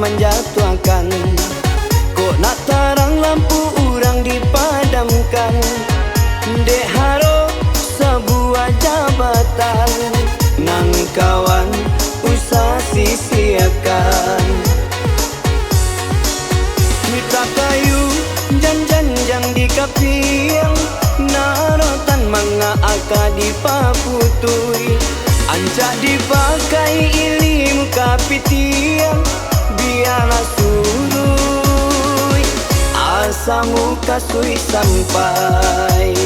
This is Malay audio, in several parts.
menjatuhkan. Kok nak tarang lampu urang dipadamkan. Dek harap sebuah jabatan, nang kawan usah sia-siakan. Mita kayu janjang di kapiang, narotan manga di paputui. Ancak dipakai ilmu kapitiang, biarlah surui asamu kasui sampai.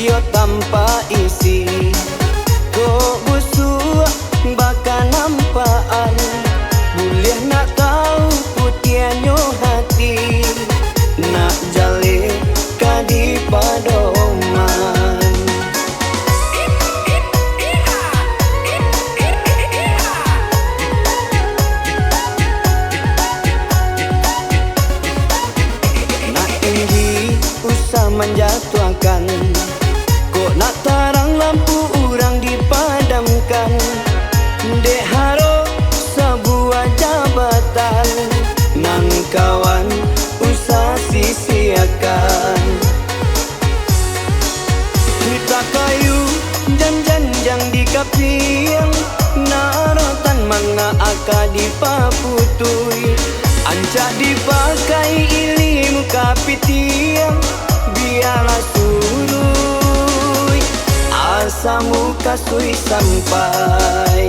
Yo tanpa isi, kok busuk bakal nampaan. Boleh nak tahu putianyo hati, nak jale kadi padoman. Nak tinggi usah menjatuhkan. Kok nak tarang lampu urang dipadamkan. Dek harap sebuah jabatan, nang kawan usah sia-siakan. Mita kayu janjang di kapiang, narotan manga di paputui. Ancak dipakai ilmu kapitiang, biarlah surui asamu kasui sampai.